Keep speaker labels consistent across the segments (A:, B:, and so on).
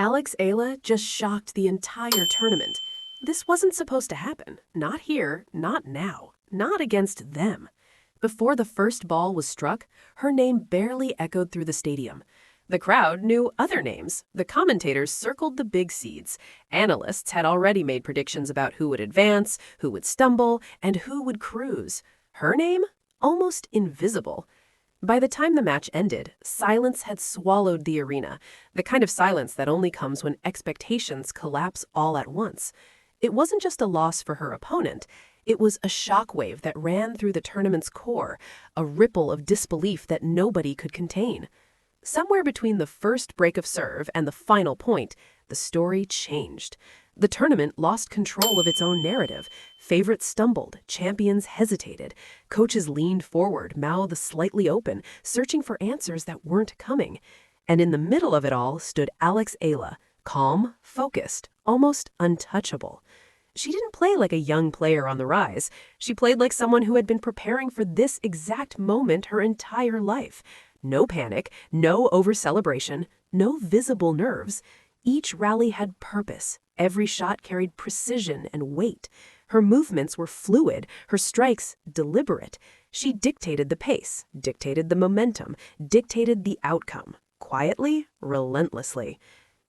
A: Alex Eala just shocked the entire tournament. This wasn't supposed to happen. Not here, not now, not against them. Before the first ball was struck, her name barely echoed through the stadium. The crowd knew other names. The commentators circled the big seeds. Analysts had already made predictions about who would advance, who would stumble, and who would cruise. Her name? Almost invisible. By the time the match ended, silence had swallowed the arena, the kind of silence that only comes when expectations collapse all at once. It wasn't just a loss for her opponent. It was a shockwave that ran through the tournament's core, a ripple of disbelief that nobody could contain. Somewhere between the first break of serve and the final point, the story changed. The tournament lost control of its own narrative. Favorites stumbled, champions hesitated, coaches leaned forward, mouths slightly open, searching for answers that weren't coming. And in the middle of it all stood Alex Eala, calm, focused, almost untouchable. She didn't play like a young player on the rise. She played like someone who had been preparing for this exact moment her entire life. No panic, no over-celebration, no visible nerves. Each rally had purpose. Every shot carried precision and weight. Her movements were fluid, her strikes deliberate. She dictated the pace, dictated the momentum, dictated the outcome. Quietly, relentlessly.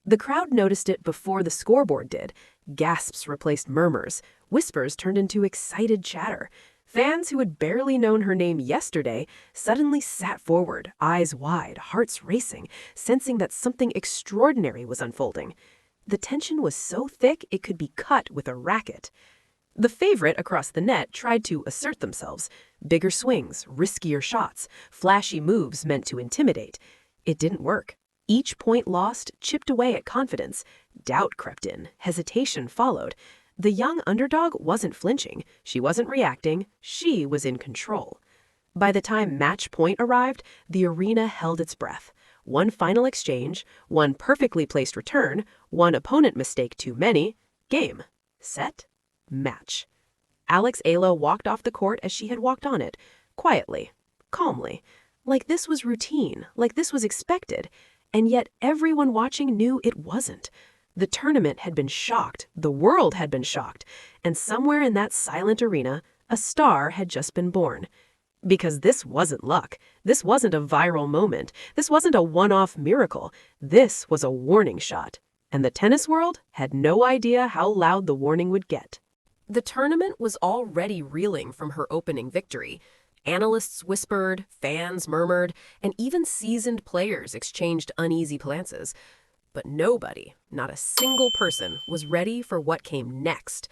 A: The crowd noticed it before the scoreboard did. Gasps replaced murmurs. Whispers turned into excited chatter. Fans who had barely known her name yesterday suddenly sat forward, eyes wide, hearts racing, sensing that something extraordinary was unfolding. The tension was so thick it could be cut with a racket. The favorite across the net tried to assert themselves. Bigger swings, riskier shots, flashy moves meant to intimidate. It didn't work. Each point lost chipped away at confidence. Doubt crept in. Hesitation followed. The young underdog wasn't flinching. She wasn't reacting. She was in control. By the time match point arrived, the arena held its breath. One final exchange, one perfectly placed return, one opponent mistake too many. Game. Set. Match. Alex Eala walked off the court as she had walked on it, quietly, calmly, like this was routine, like this was expected. And yet everyone watching knew it wasn't. The tournament had been shocked, the world had been shocked, and somewhere in that silent arena, a star had just been born. Because this wasn't luck. This wasn't a viral moment. This wasn't a one-off miracle. This was a warning shot. And the tennis world had no idea how loud the warning would get. The tournament was already reeling from her opening victory. Analysts whispered, fans murmured, and even seasoned players exchanged uneasy glances. But nobody, not a single person, was ready for what came next.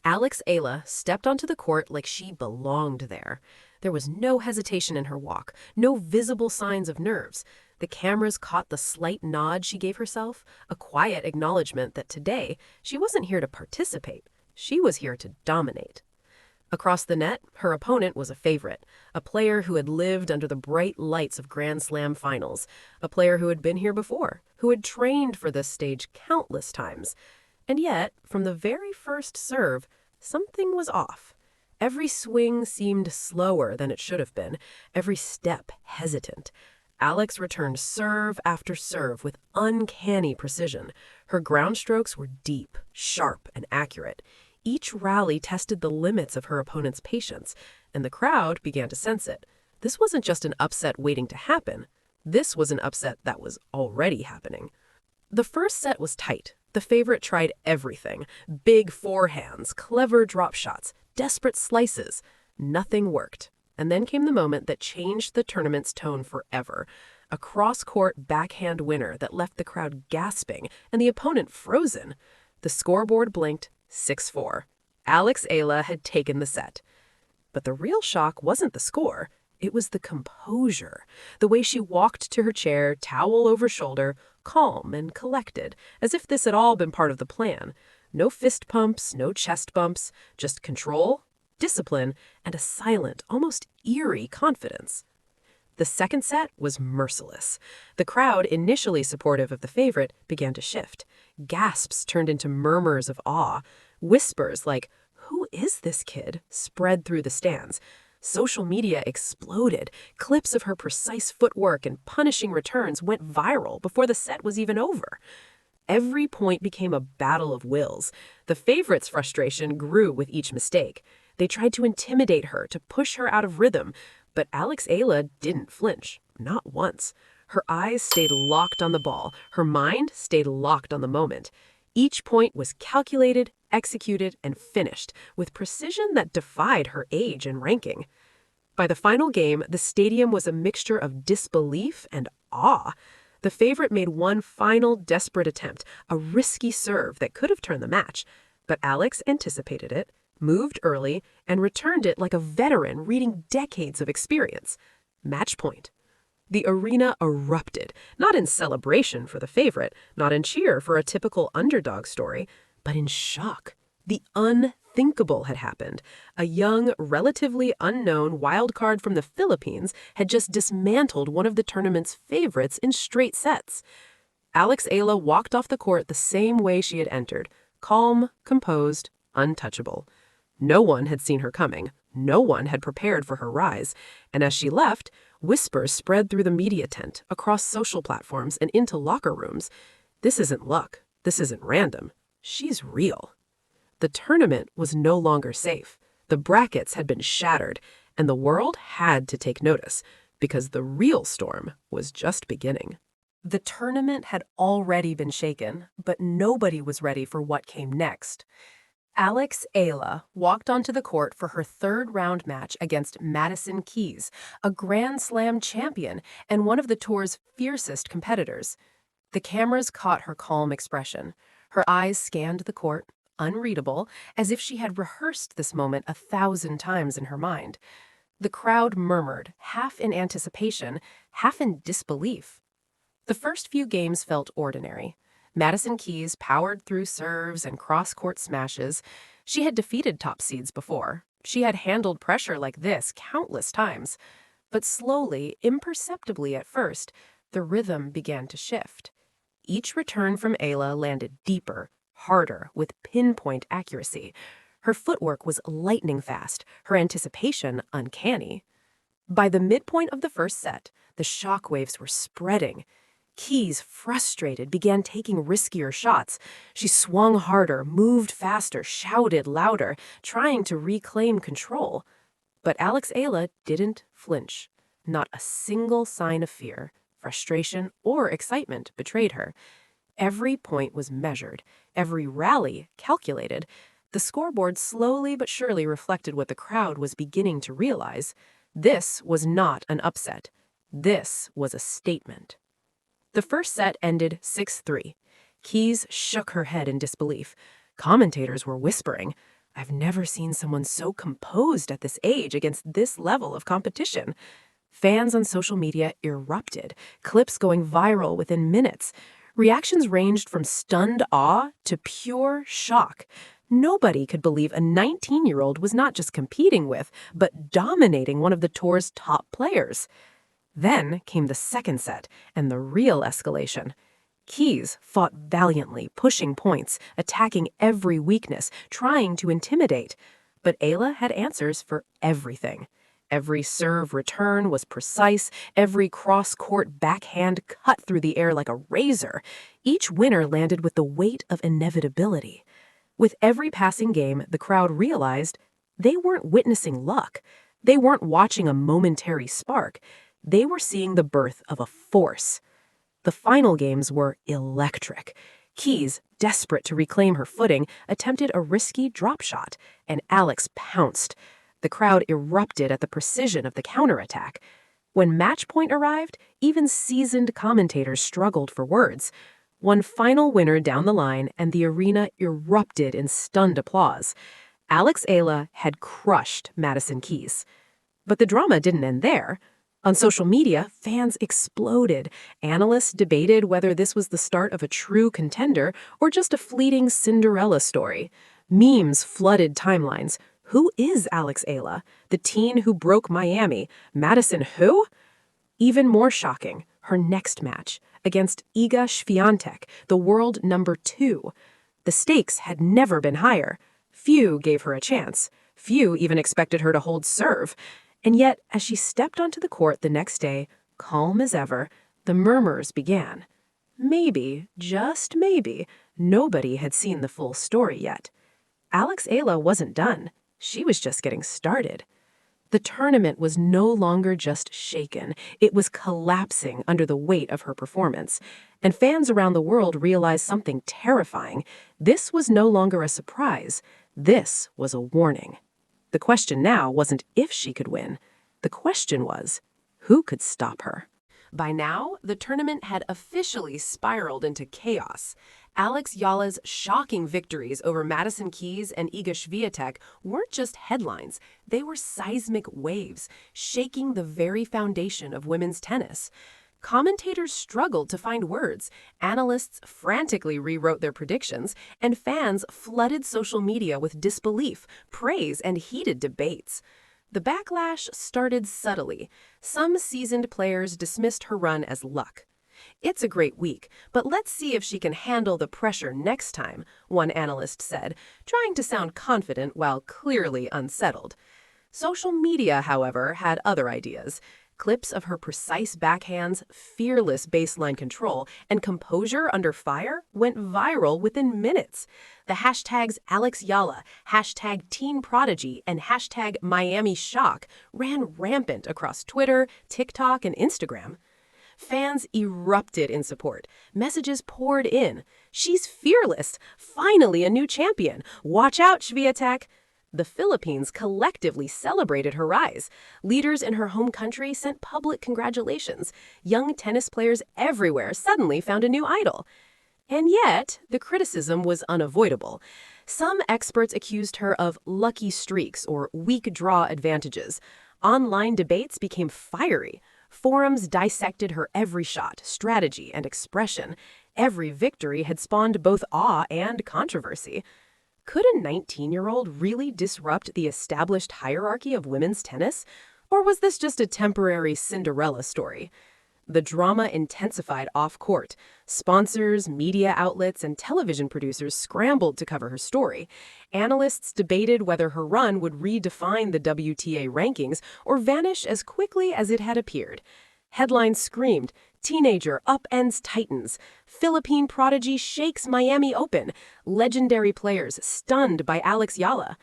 A: Alex Eala stepped onto the court like she belonged there. There was no hesitation in her walk, no visible signs of nerves. The cameras caught the slight nod she gave herself, a quiet acknowledgement that today she wasn't here to participate. She was here to dominate. Across the net, her opponent was a favorite, a player who had lived under the bright lights of Grand Slam finals, a player who had been here before, who had trained for this stage countless times. And yet, from the very first serve, something was off. Every swing seemed slower than it should have been, every step hesitant. Alex returned serve after serve with uncanny precision. Her ground strokes were deep, sharp, and accurate. Each rally tested the limits of her opponent's patience, and the crowd began to sense it. This wasn't just an upset waiting to happen. This was an upset that was already happening. The first set was tight. The favorite tried everything. Big forehands, clever drop shots, desperate slices. Nothing worked. And then came the moment that changed the tournament's tone forever. A cross-court backhand winner that left the crowd gasping and the opponent frozen. The scoreboard blinked. 6-4. Alex Eala had taken the set. But the real shock wasn't the score. It was the composure. The way she walked to her chair, towel over shoulder, calm and collected, as if this had all been part of the plan. No fist pumps, no chest bumps, just control, discipline, and a silent, almost eerie confidence. The second set was merciless. The crowd, initially supportive of the favorite, began to shift. Gasps turned into murmurs of awe. Whispers like, "Who is this kid?" spread through the stands. Social media exploded. Clips of her precise footwork and punishing returns went viral before the set was even over. Every point became a battle of wills. The favorite's frustration grew with each mistake. They tried to intimidate her, to push her out of rhythm, but Alex Eala didn't flinch, not once. Her eyes stayed locked on the ball. Her mind stayed locked on the moment. Each point was calculated, executed, and finished with precision that defied her age and ranking. By the final game, the stadium was a mixture of disbelief and awe. The favorite made one final desperate attempt, a risky serve that could have turned the match. But Alex anticipated it, moved early, and returned it like a veteran reading decades of experience. Match point. The arena erupted, not in celebration for the favorite, not in cheer for a typical underdog story, but in shock. The unthinkable had happened. A young, relatively unknown wildcard from the Philippines had just dismantled one of the tournament's favorites in straight sets. Alex Eala walked off the court the same way she had entered, calm, composed, untouchable. No one had seen her coming. No one had prepared for her rise. And as she left, whispers spread through the media tent, across social platforms, and into locker rooms. This isn't luck. This isn't random. She's real. The tournament was no longer safe. The brackets had been shattered, and the world had to take notice, because the real storm was just beginning. The tournament had already been shaken, but nobody was ready for what came next. Alex Eala walked onto the court for her third-round match against Madison Keys, a Grand Slam champion and one of the tour's fiercest competitors. The cameras caught her calm expression. Her eyes scanned the court, unreadable, as if she had rehearsed this moment 1,000 times in her mind. The crowd murmured, half in anticipation, half in disbelief. The first few games felt ordinary. Madison Keys powered through serves and cross-court smashes. She had defeated top seeds before. She had handled pressure like this countless times. But slowly, imperceptibly at first, the rhythm began to shift. Each return from Eala landed deeper, harder, with pinpoint accuracy. Her footwork was lightning fast, her anticipation uncanny. By the midpoint of the first set, the shockwaves were spreading. Keys, frustrated, began taking riskier shots. She swung harder, moved faster, shouted louder, trying to reclaim control. But Alex Eala didn't flinch. Not a single sign of fear, frustration, or excitement betrayed her. Every point was measured, every rally calculated. The scoreboard slowly but surely reflected what the crowd was beginning to realize. This was not an upset. This was a statement. The first set ended 6-3. Keys shook her head in disbelief. Commentators were whispering, "I've never seen someone so composed at this age against this level of competition." Fans on social media erupted, clips going viral within minutes. Reactions ranged from stunned awe to pure shock. Nobody could believe a 19-year-old was not just competing with, but dominating one of the tour's top players. Then came the second set and the real escalation. Keys fought valiantly, pushing points, attacking every weakness, trying to intimidate. But Eala had answers for everything. Every serve return was precise, every cross-court backhand cut through the air like a razor. Each winner landed with the weight of inevitability. With every passing game, the crowd realized they weren't witnessing luck. They weren't watching a momentary spark. They were seeing the birth of a force. The final games were electric. Keys, desperate to reclaim her footing, attempted a risky drop shot, and Alex pounced. The crowd erupted at the precision of the counterattack. When match point arrived, even seasoned commentators struggled for words. One final winner down the line, and the arena erupted in stunned applause. Alex Eala had crushed Madison Keys. But the drama didn't end there. On social media, fans exploded. Analysts debated whether this was the start of a true contender or just a fleeting Cinderella story. Memes flooded timelines. Who is Alex Eala? The teen who broke Miami. Madison who? Even more shocking, her next match against Iga Swiatek, the world number 2. The stakes had never been higher. Few gave her a chance. Few even expected her to hold serve. And yet, as she stepped onto the court the next day, calm as ever, the murmurs began. Maybe, just maybe, nobody had seen the full story yet. Alex Eala wasn't done. She was just getting started. The tournament was no longer just shaken, it was collapsing under the weight of her performance. And fans around the world realized something terrifying. This was no longer a surprise. This was a warning. The question now wasn't if she could win. The question was, who could stop her? By now, the tournament had officially spiraled into chaos. Alex Eala's shocking victories over Madison Keys and Iga Swiatek weren't just headlines, they were seismic waves, shaking the very foundation of women's tennis. Commentators struggled to find words, analysts frantically rewrote their predictions, and fans flooded social media with disbelief, praise, and heated debates. The backlash started subtly. Some seasoned players dismissed her run as luck. "It's a great week, but let's see if she can handle the pressure next time," one analyst said, trying to sound confident while clearly unsettled. Social media, however, had other ideas. Clips of her precise backhands, fearless baseline control, and composure under fire went viral within minutes. The hashtags Alex Eala, hashtag Teen Prodigy, and hashtag Miami Shock ran rampant across Twitter, TikTok, and Instagram. Fans erupted in support. Messages poured in. "She's fearless! Finally a new champion! Watch out, Swiatek!" The Philippines collectively celebrated her rise. Leaders in her home country sent public congratulations. Young tennis players everywhere suddenly found a new idol. And yet, the criticism was unavoidable. Some experts accused her of lucky streaks or weak draw advantages. Online debates became fiery. Forums dissected her every shot, strategy, and expression. Every victory had spawned both awe and controversy. Could a 19-year-old really disrupt the established hierarchy of women's tennis? Or was this just a temporary Cinderella story? The drama intensified off-court. Sponsors, media outlets, and television producers scrambled to cover her story. Analysts debated whether her run would redefine the WTA rankings or vanish as quickly as it had appeared. Headlines screamed, "Teenager upends Titans," "Philippine prodigy shakes Miami Open," "Legendary players stunned by Alex Eala."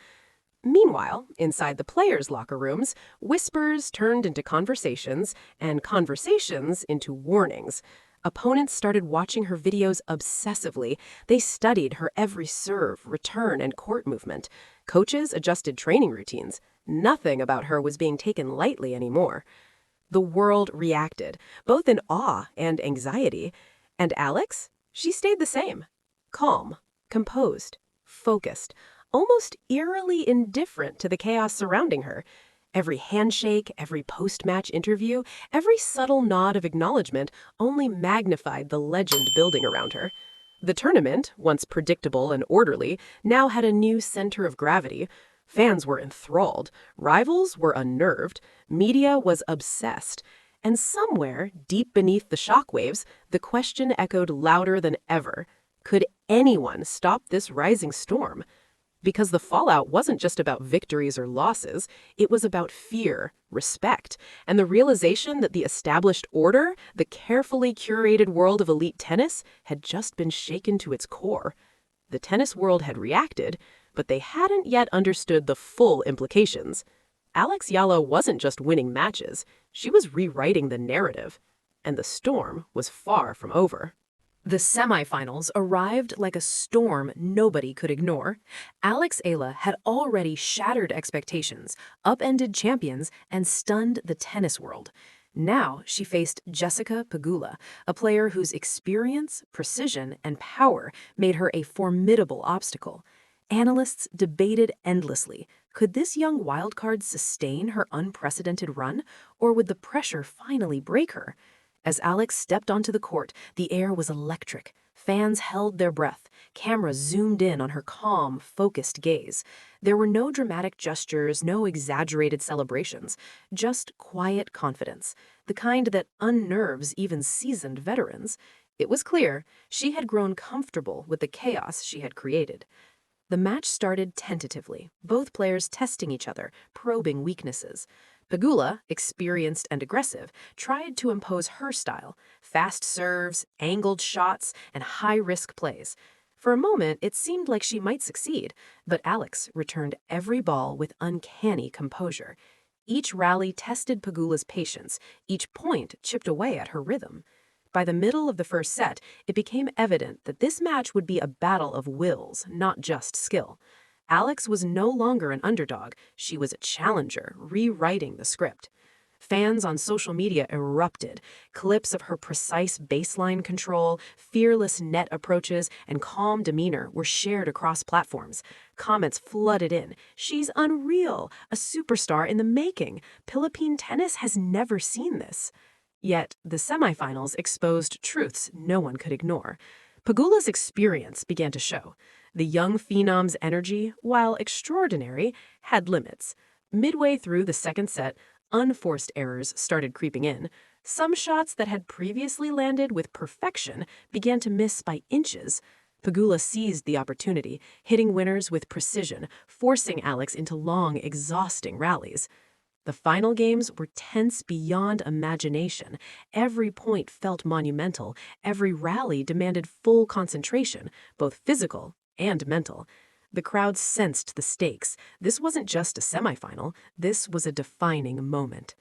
A: Meanwhile, inside the players' locker rooms, whispers turned into conversations, and conversations into warnings. Opponents started watching her videos obsessively. They studied her every serve, return, and court movement. Coaches adjusted training routines. Nothing about her was being taken lightly anymore. The world reacted, both in awe and anxiety. And Alex? She stayed the same. Calm, composed, focused, almost eerily indifferent to the chaos surrounding her. Every handshake, every post-match interview, every subtle nod of acknowledgement only magnified the legend building around her. The tournament, once predictable and orderly, now had a new center of gravity. Fans were enthralled, rivals were unnerved, media was obsessed. And somewhere, deep beneath the shockwaves, the question echoed louder than ever. Could anyone stop this rising storm? Because the fallout wasn't just about victories or losses, it was about fear, respect, and the realization that the established order, the carefully curated world of elite tennis, had just been shaken to its core. The tennis world had reacted, but they hadn't yet understood the full implications. Alex Eala wasn't just winning matches, she was rewriting the narrative. And the storm was far from over. The semifinals arrived like a storm nobody could ignore. Alex Eala had already shattered expectations, upended champions, and stunned the tennis world. Now she faced Jessica Pegula, a player whose experience, precision, and power made her a formidable obstacle. Analysts debated endlessly. Could this young wildcard sustain her unprecedented run, or would the pressure finally break her? As Alex stepped onto the court, the air was electric. Fans held their breath. Cameras zoomed in on her calm, focused gaze. There were no dramatic gestures, no exaggerated celebrations, just quiet confidence, the kind that unnerves even seasoned veterans. It was clear she had grown comfortable with the chaos she had created. The match started tentatively, both players testing each other, probing weaknesses. Pegula, experienced and aggressive, tried to impose her style: fast serves, angled shots, and high-risk plays. For a moment, it seemed like she might succeed, but Alex returned every ball with uncanny composure. Each rally tested Pegula's patience, each point chipped away at her rhythm. By the middle of the first set, it became evident that this match would be a battle of wills, not just skill. Alex was no longer an underdog, she was a challenger, rewriting the script. Fans on social media erupted. Clips of her precise baseline control, fearless net approaches, and calm demeanor were shared across platforms. Comments flooded in. "She's unreal, a superstar in the making. Philippine tennis has never seen this." Yet, the semifinals exposed truths no one could ignore. Pegula's experience began to show. The young phenom's energy, while extraordinary, had limits. Midway through the second set, unforced errors started creeping in. Some shots that had previously landed with perfection began to miss by inches. Pegula seized the opportunity, hitting winners with precision, forcing Alex into long, exhausting rallies. The final games were tense beyond imagination. Every point felt monumental. Every rally demanded full concentration, both physical and mental. The crowd sensed the stakes. This wasn't just a semifinal. This was a defining moment.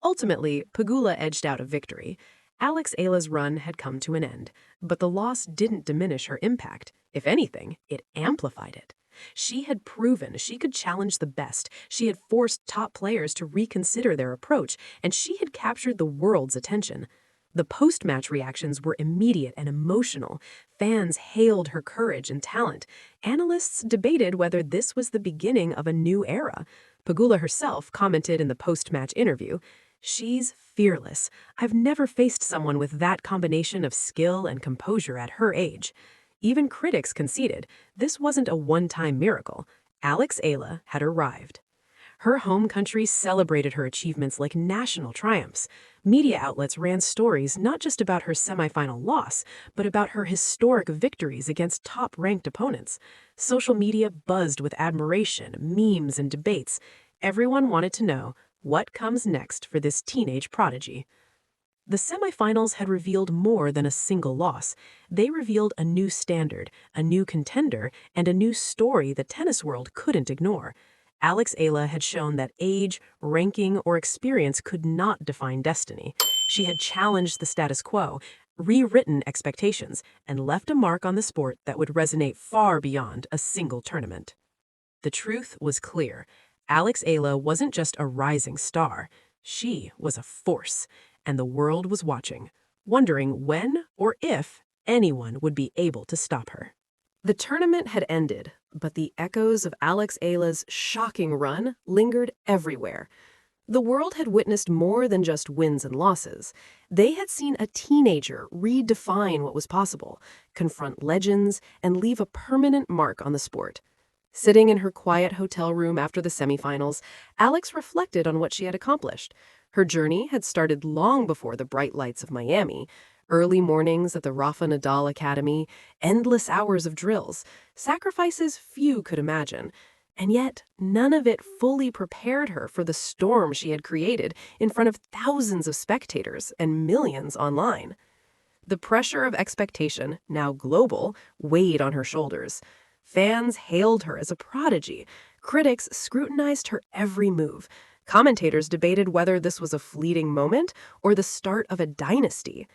A: Ultimately, Pegula edged out a victory. Alex Eala's run had come to an end, but the loss didn't diminish her impact. If anything, it amplified it. She had proven she could challenge the best. She had forced top players to reconsider their approach, and she had captured the world's attention. The post-match reactions were immediate and emotional. Fans hailed her courage and talent. Analysts debated whether this was the beginning of a new era. Pegula herself commented in the post-match interview, "She's fearless. I've never faced someone with that combination of skill and composure at her age." Even critics conceded this wasn't a one-time miracle. Alex Eala had arrived. Her home country celebrated her achievements like national triumphs. Media outlets ran stories not just about her semifinal loss, but about her historic victories against top-ranked opponents. Social media buzzed with admiration, memes, and debates. Everyone wanted to know what comes next for this teenage prodigy. The semifinals had revealed more than a single loss. They revealed a new standard, a new contender, and a new story the tennis world couldn't ignore. Alex Eala had shown that age, ranking, or experience could not define destiny. She had challenged the status quo, rewritten expectations, and left a mark on the sport that would resonate far beyond a single tournament. The truth was clear. Alex Eala wasn't just a rising star. She was a force. And the world was watching, wondering when or if anyone would be able to stop her. The tournament had ended, but the echoes of Alex Eala's shocking run lingered everywhere. The world had witnessed more than just wins and losses. They had seen a teenager redefine what was possible, confront legends, and leave a permanent mark on the sport. Sitting in her quiet hotel room after the semifinals, Alex reflected on what she had accomplished. Her journey had started long before the bright lights of Miami. Early mornings at the Rafa Nadal Academy, endless hours of drills, sacrifices few could imagine. And yet, none of it fully prepared her for the storm she had created in front of thousands of spectators and millions online. The pressure of expectation, now global, weighed on her shoulders. Fans hailed her as a prodigy. Critics scrutinized her every move. Commentators debated whether this was a fleeting moment or the start of a dynasty.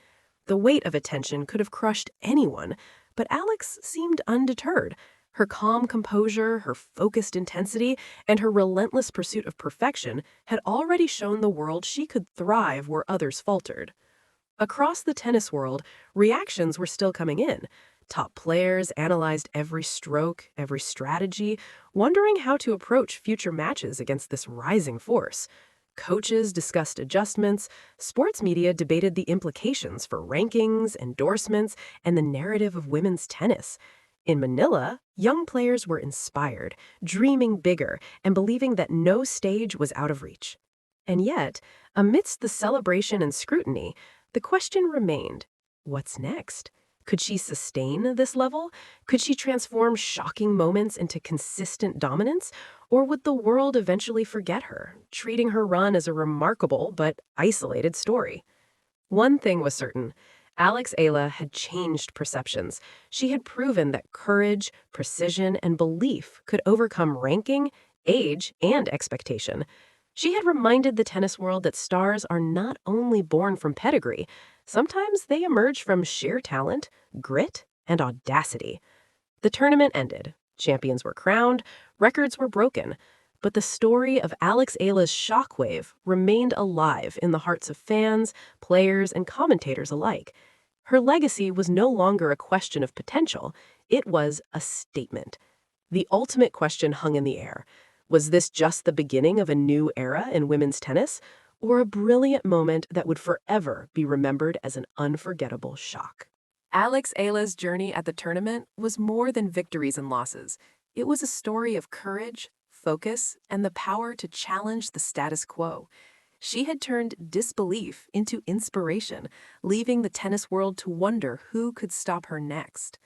A: The weight of attention could have crushed anyone, but Alex seemed undeterred. Her calm composure, her focused intensity, and her relentless pursuit of perfection had already shown the world she could thrive where others faltered. Across the tennis world, reactions were still coming in. Top players analyzed every stroke, every strategy, wondering how to approach future matches against this rising force. Coaches discussed adjustments, sports media debated the implications for rankings, endorsements, and the narrative of women's tennis. In Manila, young players were inspired, dreaming bigger, and believing that no stage was out of reach. And yet, amidst the celebration and scrutiny, the question remained, what's next? Could she sustain this level? Could she transform shocking moments into consistent dominance? Or would the world eventually forget her, treating her run as a remarkable but isolated story? One thing was certain. Alex Eala had changed perceptions. She had proven that courage, precision, and belief could overcome ranking, age, and expectation. She had reminded the tennis world that stars are not only born from pedigree, sometimes they emerge from sheer talent, grit, and audacity. The tournament ended. Champions were crowned, records were broken, but the story of Alex Eala's shockwave remained alive in the hearts of fans, players, and commentators alike. Her legacy was no longer a question of potential, it was a statement. The ultimate question hung in the air. Was this just the beginning of a new era in women's tennis, or a brilliant moment that would forever be remembered as an unforgettable shock? Alex Eala's journey at the tournament was more than victories and losses. It was a story of courage, focus, and the power to challenge the status quo. She had turned disbelief into inspiration, leaving the tennis world to wonder who could stop her next.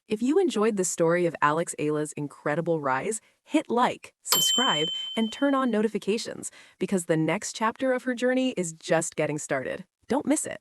A: If you enjoyed the story of Alex Eala's incredible rise, hit like, subscribe, and turn on notifications because the next chapter of her journey is just getting started. Don't miss it.